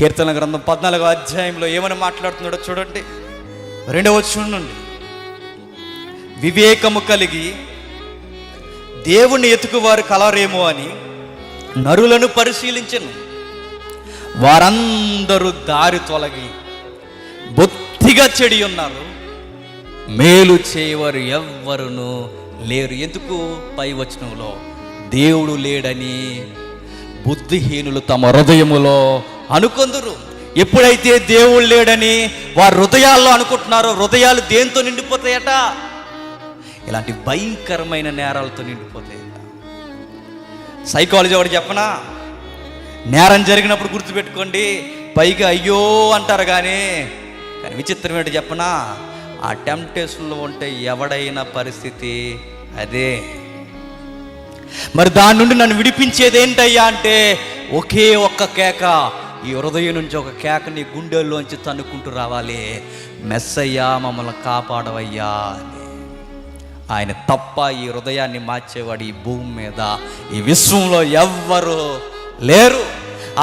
కీర్తన గ్రంథం 14వ అధ్యాయంలో ఏమని మాట్లాడుతున్నాడో చూడండి. 2వ వచనం నుండి, వివేకము కలిగి దేవుణ్ణి ఎతుకువారు కలరేమో అని నరులను పరిశీలించెను. వారందరూ దారి తొలగి బొత్తిగా చెడి ఉన్నారు, మేలు చేయవారు ఎవ్వరును లేరు. ఎందుకు? పై వచనంలో దేవుడు లేడని బుద్ధిహీనులు తమ హృదయములో అనుకొందురు. ఎప్పుడైతే దేవుడు లేడని వారి హృదయాల్లో అనుకుంటున్నారో, హృదయాలు దేంతో నిండిపోతాయట? ఇలాంటి భయంకరమైన నేరాలతో నిండిపోతాయట. సైకాలజీ ఒకటి చెప్పనా, నేరం జరిగినప్పుడు గుర్తుపెట్టుకోండి, పైగా అయ్యో అంటారు కానీ విచిత్రం ఏంటో చెప్పనా, ఆ టెంప్టేషన్లో ఉంటే ఎవడైనా పరిస్థితి అదే. మరి దాని నుండి నన్ను విడిపించేది ఏంటయ్యా అంటే ఒకే ఒక్క కేక. ఈ హృదయం నుంచి ఒక కేక నీ గుండెల్లోంచి తన్నుకుంటూ రావాలి, మెస్సయ్యా మమ్మల్ని కాపాడవయ్యా అని. ఆయన తప్ప ఈ హృదయాన్ని మార్చేవాడు ఈ భూమి మీద, ఈ విశ్వంలో ఎవ్వరు లేరు.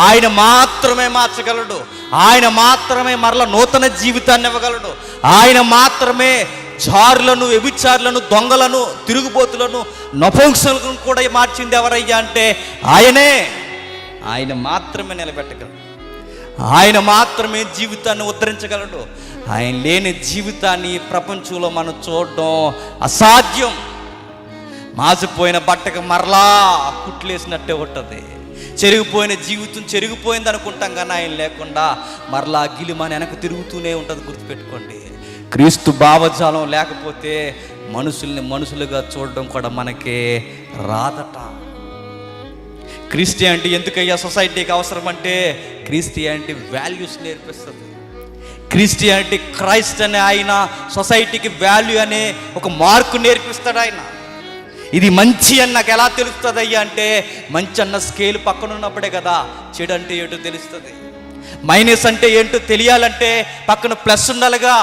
ఆయన మాత్రమే మార్చగలడు. ఆయన మాత్రమే మరల నూతన జీవితాన్ని ఇవ్వగలడు. ఆయన మాత్రమే జారులను, వ్యభిచారులను, దొంగలను, తిరుగుబోతులను, నపుంసకులను కూడా మార్చింది ఎవరయ్యా అంటే ఆయనే. ఆయన మాత్రమే నిలబెట్టగలడు. ఆయన మాత్రమే జీవితాన్ని ఉద్ధరించగలడు. ఆయన లేని జీవితాన్ని ప్రపంచంలో మనం చూడడం అసాధ్యం. మాసిపోయిన బట్టకు మరలా కుట్లేసినట్టే ఉంటుంది. చెరిగిపోయిన జీవితం చెరిగిపోయింది అనుకుంటాం కానీ ఆయన లేకుండా మరలా గిలిమని వెనక తిరుగుతూనే ఉంటుంది. గుర్తుపెట్టుకోండి, క్రీస్తు భావజాలం లేకపోతే మనుషుల్ని మనుషులుగా చూడడం కూడా మనకి రాదట. క్రిస్టియానిటీ ఎందుకయ్యా సొసైటీకి అవసరం అంటే, క్రిస్టియానిటీ వాల్యూస్ నేర్పిస్తుంది. క్రిస్టియానిటీ, క్రైస్ట్ అనే ఆయన సొసైటీకి వాల్యూ అనే ఒక మార్కు నేర్పిస్తాడు. ఆయన ఇది మంచి అని నాకు ఎలా తెలుస్తుంది అయ్యా అంటే, మంచి అన్న స్కేల్ పక్కన ఉన్నప్పుడే కదా చెడు అంటే ఏంటో తెలుస్తుంది. మైనస్ అంటే ఏంటో తెలియాలంటే పక్కన ప్లస్ ఉండాలిగా.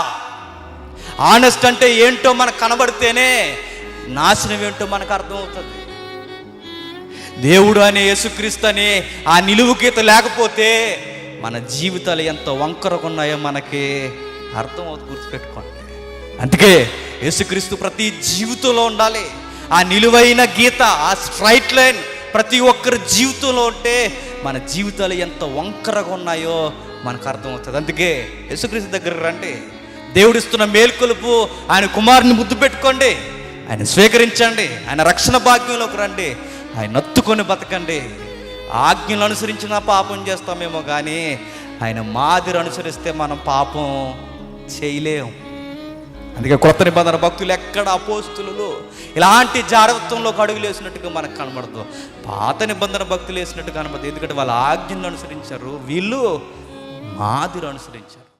ఆనెస్ట్ అంటే ఏంటో మనకు కనబడితేనే నాశనం ఏంటో మనకు అర్థమవుతుంది. దేవుడు అనే యేసుక్రీస్తు అనే ఆ నిలువు గీత లేకపోతే మన జీవితాలు ఎంత వంకరగా ఉన్నాయో మనకి అర్థమవుతుంది. గుర్తుపెట్టుకోండి. అందుకే యేసుక్రీస్తు ప్రతి జీవితంలో ఉండాలి. ఆ నిలువైన గీత, ఆ స్ట్రైట్ లైన్ ప్రతి ఒక్కరి జీవితంలో ఉంటే మన జీవితాలు ఎంత వంకరగా ఉన్నాయో మనకు అర్థమవుతుంది. అందుకే యేసుక్రీస్తు దగ్గర రండి. దేవుడిస్తున్న మేల్కొలుపు ఆయన కుమారుని ముద్దు పెట్టుకోండి, ఆయన స్వీకరించండి, ఆయన రక్షణ భాగ్యంలోకి రండి, ఆయన నత్తుకొని బతకండి. ఆజ్ఞలు అనుసరించిన పాపం చేస్తామేమో కానీ ఆయన మాదిరి అనుసరిస్తే మనం పాపం చేయలేము. అందుకే కొత్త నిబంధన భక్తులు ఎక్కడ అపోస్తులు ఇలాంటి జాగ్రత్తలోకి అడుగులు వేసినట్టుగా మనకు కనబడదు. పాత నిబంధన భక్తులు వేసినట్టు కనబడదు. ఎందుకంటే వాళ్ళ ఆజ్ఞలు అనుసరించారు, వీళ్ళు మాదిరి అనుసరించారు.